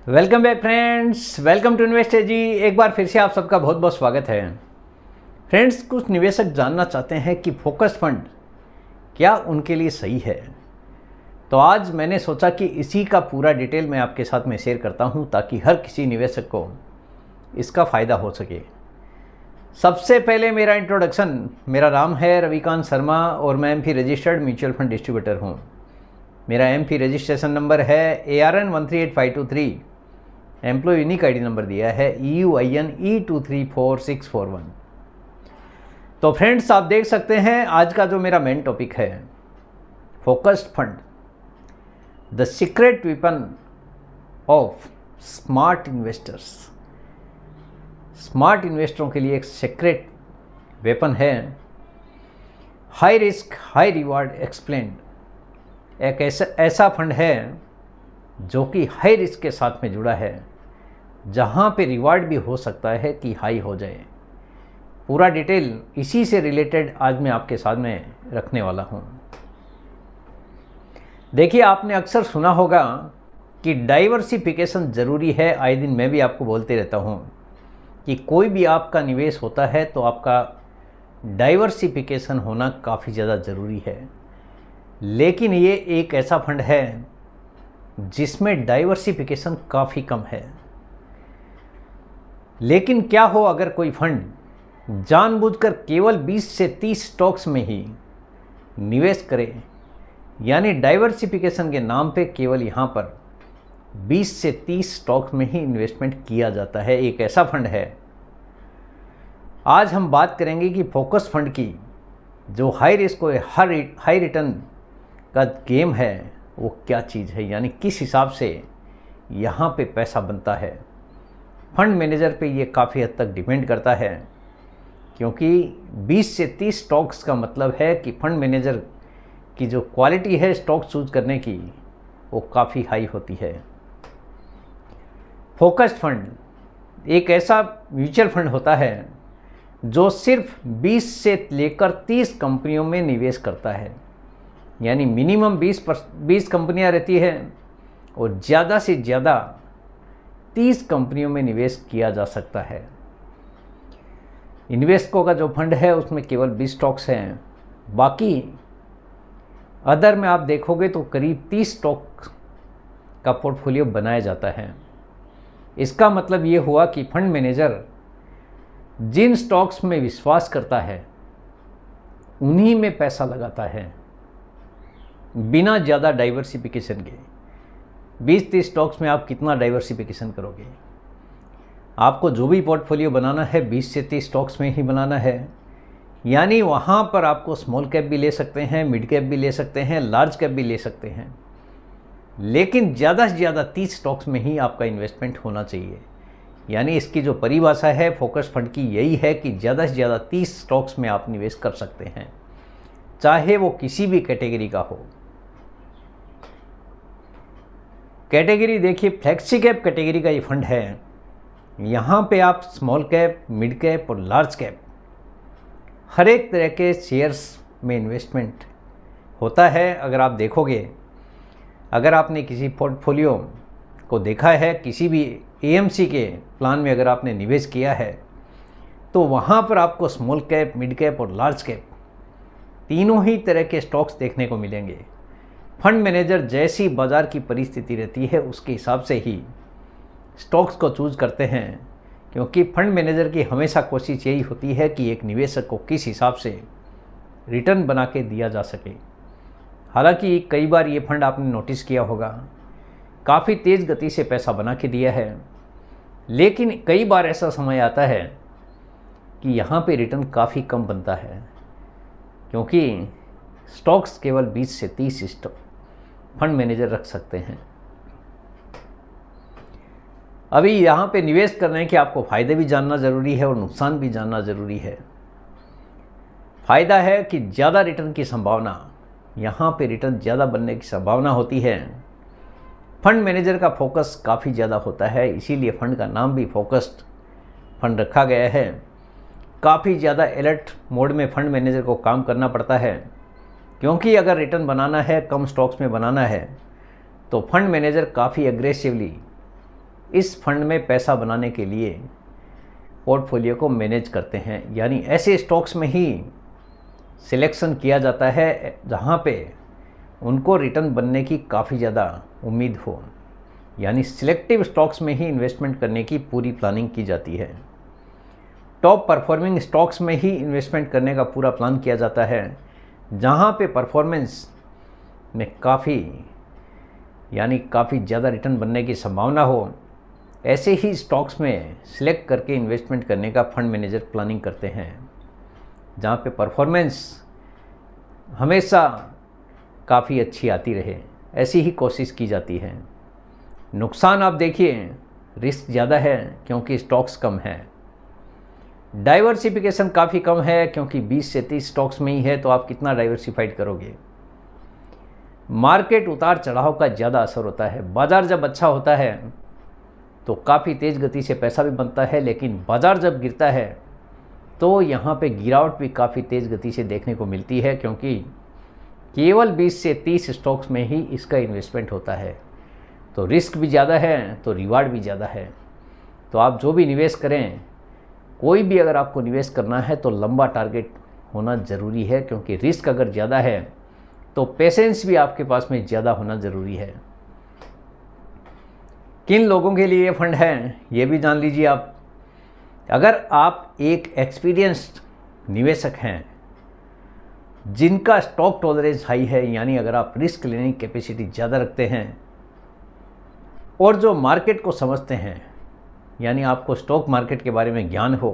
Welcome back friends, welcome to investor ji. एक बार फिर से आप सबका बहुत बहुत स्वागत है। फ्रेंड्स, कुछ निवेशक जानना चाहते हैं कि फोकस फंड क्या उनके लिए सही है। तो आज मैंने सोचा कि इसी का पूरा डिटेल मैं आपके साथ में शेयर करता हूं ताकि हर किसी निवेशक को इसका फ़ायदा हो सके। सबसे पहले मेरा इंट्रोडक्शन, मेरा नाम है रविकांत शर्मा और मैं MP registered mutual fund distributor हूँ। मेरा एमपी रजिस्ट्रेशन नंबर है ARN 138523। Employee unique ID number दिया है EUIN E234641। तो फ्रेंड्स, आप देख सकते हैं आज का जो मेरा मेन टॉपिक है, focused fund, the secret weapon of smart investors. Smart इन्वेस्टरों के लिए एक सीक्रेट वेपन है, high risk high reward explained. एक ऐसा फंड है जो कि हाई रिस्क के साथ में जुड़ा है, जहाँ पे रिवार्ड भी हो सकता है कि हाई हो जाए। पूरा डिटेल इसी से रिलेटेड आज मैं आपके सामने रखने वाला हूँ। देखिए, आपने अक्सर सुना होगा कि डाइवर्सिफिकेशन ज़रूरी है। आए दिन मैं भी आपको बोलते रहता हूँ कि कोई भी आपका निवेश होता है तो आपका डाइवर्सिफिकेशन होना काफ़ी ज़्यादा ज़रूरी है। लेकिन ये एक ऐसा फंड है जिसमें डाइवर्सिफिकेशन काफ़ी कम है। लेकिन क्या हो अगर कोई फंड जानबूझकर केवल 20 से 30 स्टॉक्स में ही निवेश करे, यानी डाइवर्सिफिकेशन के नाम पे केवल यहाँ पर 20 से 30 स्टॉक्स में ही इन्वेस्टमेंट किया जाता है। एक ऐसा फंड है। आज हम बात करेंगे कि फोकस फंड की जो हाई रिस्क और हाई रिटर्न का गेम है वो क्या चीज़ है, यानी किस हिसाब से यहाँ पे पैसा बनता है। फंड मैनेजर पे ये काफ़ी हद तक डिपेंड करता है, क्योंकि 20 से 30 स्टॉक्स का मतलब है कि फंड मैनेजर की जो क्वालिटी है स्टॉक चूज करने की वो काफ़ी हाई होती है। फोकस्ड फंड एक ऐसा म्यूचुअल फंड होता है जो सिर्फ 20 से लेकर 30 कंपनियों में निवेश करता है, यानी मिनिमम 20 कंपनियां रहती है और ज़्यादा से ज़्यादा 30 कंपनियों में निवेश किया जा सकता है। इन्वेस्टकों का जो फंड है उसमें केवल 20 स्टॉक्स हैं, बाकी अदर में आप देखोगे तो करीब 30 स्टॉक का पोर्टफोलियो बनाया जाता है। इसका मतलब ये हुआ कि फंड मैनेजर जिन स्टॉक्स में विश्वास करता है उन्हीं में पैसा लगाता है, बिना ज़्यादा डाइवर्सिफिकेशन के। 20-30 स्टॉक्स में आप कितना डाइवर्सिफिकेशन करोगे? आपको जो भी पोर्टफोलियो बनाना है 20 से 30 स्टॉक्स में ही बनाना है, यानी वहाँ पर आपको स्मॉल कैप भी ले सकते हैं, मिड कैप भी ले सकते हैं, लार्ज कैप भी ले सकते हैं, लेकिन ज़्यादा से ज़्यादा 30 स्टॉक्स में ही आपका इन्वेस्टमेंट होना चाहिए। यानी इसकी जो परिभाषा है फोकस फंड की यही है कि ज़्यादा से ज़्यादा 30 स्टॉक्स में आप निवेश कर सकते हैं, चाहे वो किसी भी कैटेगरी का हो। कैटेगरी देखिए, फ्लेक्सी कैप कैटेगरी का ये फंड है। यहाँ पे आप स्मॉल कैप, मिड कैप और लार्ज कैप हर एक तरह के शेयर्स में इन्वेस्टमेंट होता है। अगर आप देखोगे, अगर आपने किसी पोर्टफोलियो को देखा है, किसी भी AMC के प्लान में अगर आपने निवेश किया है, तो वहाँ पर आपको स्मॉल कैप, मिड कैप और लार्ज कैप तीनों ही तरह के स्टॉक्स देखने को मिलेंगे। फंड मैनेजर जैसी बाज़ार की परिस्थिति रहती है उसके हिसाब से ही स्टॉक्स को चूज करते हैं, क्योंकि फंड मैनेजर की हमेशा कोशिश यही होती है कि एक निवेशक को किस हिसाब से रिटर्न बना के दिया जा सके। हालांकि कई बार ये फंड आपने नोटिस किया होगा, काफ़ी तेज़ गति से पैसा बना के दिया है, लेकिन कई बार ऐसा समय आता है कि यहाँ पे रिटर्न काफ़ी कम बनता है, क्योंकि स्टॉक्स केवल 20 से 30 फंड मैनेजर रख सकते हैं। अभी यहाँ पे निवेश करने के आपको फ़ायदे भी जानना ज़रूरी है और नुकसान भी जानना ज़रूरी है। फ़ायदा है कि ज़्यादा रिटर्न की संभावना, यहाँ पे रिटर्न ज़्यादा बनने की संभावना होती है। फंड मैनेजर का फोकस काफ़ी ज़्यादा होता है, इसीलिए फ़ंड का नाम भी फोकस्ड फंड रखा गया है। काफ़ी ज़्यादा अलर्ट मोड में फंड मैनेजर को काम करना पड़ता है, क्योंकि अगर रिटर्न बनाना है, कम स्टॉक्स में बनाना है, तो फंड मैनेजर काफ़ी एग्रेसिवली इस फंड में पैसा बनाने के लिए पोर्टफोलियो को मैनेज करते हैं, यानी ऐसे स्टॉक्स में ही सिलेक्शन किया जाता है जहाँ पे उनको रिटर्न बनने की काफ़ी ज़्यादा उम्मीद हो, यानी सिलेक्टिव स्टॉक्स में ही इन्वेस्टमेंट करने की पूरी प्लानिंग की जाती है। टॉप परफॉर्मिंग स्टॉक्स में ही इन्वेस्टमेंट करने का पूरा प्लान किया जाता है, जहाँ पे परफॉर्मेंस में काफ़ी ज़्यादा रिटर्न बनने की संभावना हो, ऐसे ही स्टॉक्स में सिलेक्ट करके इन्वेस्टमेंट करने का फंड मैनेजर प्लानिंग करते हैं, जहाँ पे परफॉर्मेंस हमेशा काफ़ी अच्छी आती रहे, ऐसी ही कोशिश की जाती है। नुकसान आप देखिए, रिस्क ज़्यादा है क्योंकि स्टॉक्स कम हैं, डाइवर्सिफिकेशन काफ़ी कम है क्योंकि 20 से 30 स्टॉक्स में ही है, तो आप कितना डाइवर्सिफाइड करोगे। मार्केट उतार चढ़ाव का ज़्यादा असर होता है। बाज़ार जब अच्छा होता है तो काफ़ी तेज़ गति से पैसा भी बनता है, लेकिन बाज़ार जब गिरता है तो यहाँ पे गिरावट भी काफ़ी तेज़ गति से देखने को मिलती है, क्योंकि केवल 20 से 30 स्टॉक्स में ही इसका इन्वेस्टमेंट होता है। तो रिस्क भी ज़्यादा है तो रिवार्ड भी ज़्यादा है। तो आप जो भी निवेश करें, कोई भी अगर आपको निवेश करना है तो लंबा टारगेट होना ज़रूरी है, क्योंकि रिस्क अगर ज़्यादा है तो पेशेंस भी आपके पास में ज़्यादा होना ज़रूरी है। किन लोगों के लिए ये फंड है ये भी जान लीजिए आप। अगर आप एक एक्सपीरियंस्ड निवेशक हैं जिनका स्टॉक टॉलरेंस हाई है, यानी अगर आप रिस्क लेने की कैपेसिटी ज़्यादा रखते हैं और जो मार्केट को समझते हैं, यानी आपको स्टॉक मार्केट के बारे में ज्ञान हो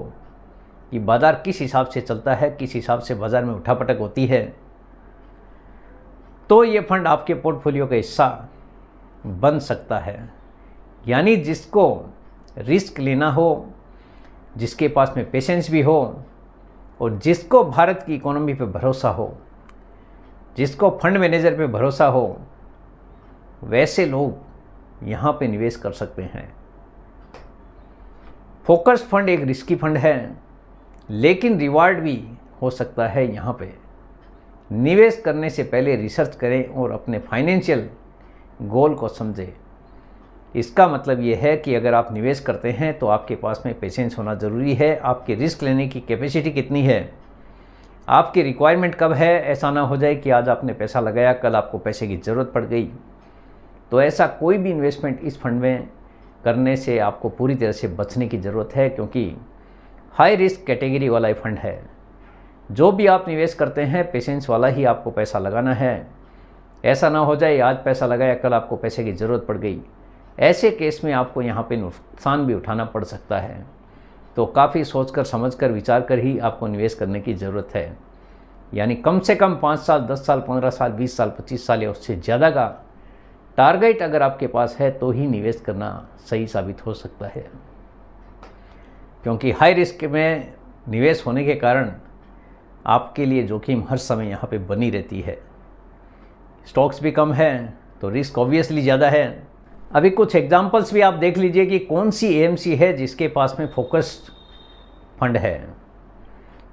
कि बाज़ार किस हिसाब से चलता है, किस हिसाब से बाज़ार में उठापटक होती है, तो ये फंड आपके पोर्टफोलियो का हिस्सा बन सकता है। यानी जिसको रिस्क लेना हो, जिसके पास में पेशेंस भी हो और जिसको भारत की इकोनॉमी पे भरोसा हो, जिसको फंड मैनेजर पे भरोसा हो, वैसे लोग यहाँ पे निवेश कर सकते हैं। फोकस्ड फंड एक रिस्की फंड है, लेकिन रिवार्ड भी हो सकता है। यहाँ पे निवेश करने से पहले रिसर्च करें और अपने फाइनेंशियल गोल को समझें। इसका मतलब ये है कि अगर आप निवेश करते हैं तो आपके पास में पेशेंस होना ज़रूरी है, आपके रिस्क लेने की कैपेसिटी कितनी है, आपकी रिक्वायरमेंट कब है। ऐसा ना हो जाए कि आज आपने पैसा लगाया, कल आपको पैसे की ज़रूरत पड़ गई। तो ऐसा कोई भी इन्वेस्टमेंट इस फंड में करने से आपको पूरी तरह से बचने की ज़रूरत है, क्योंकि हाई रिस्क कैटेगरी वाला फंड है। जो भी आप निवेश करते हैं पेशेंस वाला ही आपको पैसा लगाना है। ऐसा ना हो जाए आज पैसा लगाया, कल आपको पैसे की ज़रूरत पड़ गई। ऐसे केस में आपको यहाँ पे नुकसान भी उठाना पड़ सकता है। तो काफ़ी सोचकर समझकर विचार कर ही आपको निवेश करने की ज़रूरत है। यानी कम से कम 5 साल, 10 साल, 15 साल, 20 साल, 25 साल या उससे ज़्यादा का टारगेट अगर आपके पास है तो ही निवेश करना सही साबित हो सकता है, क्योंकि हाई रिस्क में निवेश होने के कारण आपके लिए जोखिम हर समय यहाँ पे बनी रहती है। स्टॉक्स भी कम है तो रिस्क ऑब्वियसली ज़्यादा है। अभी कुछ एग्जांपल्स भी आप देख लीजिए कि कौन सी एएमसी है जिसके पास में फोकस्ड फंड है।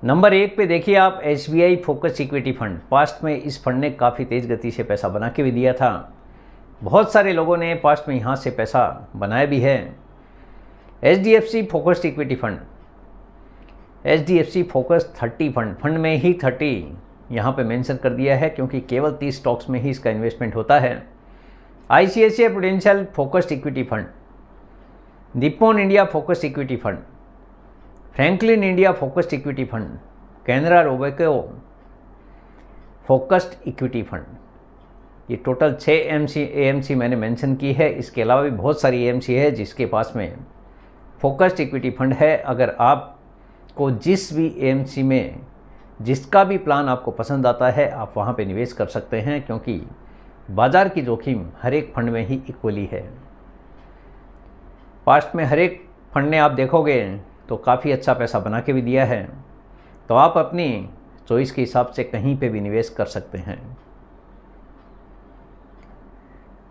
नंबर 1 पे देखिए आप SBI focus equity fund. Past में इस फंड ने काफ़ी तेज़ गति से पैसा बना के भी दिया था। बहुत सारे लोगों ने पास्ट में यहाँ से पैसा बनाया भी है। HDFC focused equity fund, HDFC focus 30 fund में ही 30 यहाँ पे मेंशन कर दिया है, क्योंकि केवल 30 स्टॉक्स में ही इसका इन्वेस्टमेंट होता है। ICICI prudential focused equity fund, Nippon India focused equity fund, Franklin India focused equity fund, Canara Robeco focused equity fund. ये टोटल 6 AMC मैंने मेंशन की है। इसके अलावा भी बहुत सारी AMC है जिसके पास में फोकस्ड इक्विटी फंड है। अगर आपको जिस भी AMC में जिसका भी प्लान आपको पसंद आता है आप वहाँ पे निवेश कर सकते हैं, क्योंकि बाज़ार की जोखिम हर एक फंड में ही इक्वली है। पास्ट में हर एक फंड ने आप देखोगे तो काफ़ी अच्छा पैसा बना के भी दिया है। तो आप अपनी चॉइस के हिसाब से कहीं पे भी निवेश कर सकते हैं।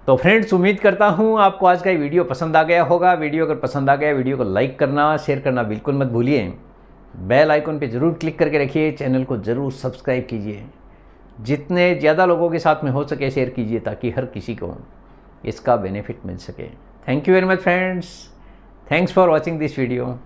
तो फ्रेंड्स, उम्मीद करता हूँ आपको आज का ये वीडियो पसंद आ गया होगा। वीडियो अगर पसंद आ गया, वीडियो को लाइक करना, शेयर करना बिल्कुल मत भूलिए। बेल आइकन पे ज़रूर क्लिक करके रखिए। चैनल को ज़रूर सब्सक्राइब कीजिए। जितने ज़्यादा लोगों के साथ में हो सके शेयर कीजिए, ताकि हर किसी को इसका बेनिफिट मिल सके। Thank you very much friends. Thanks for watching this video.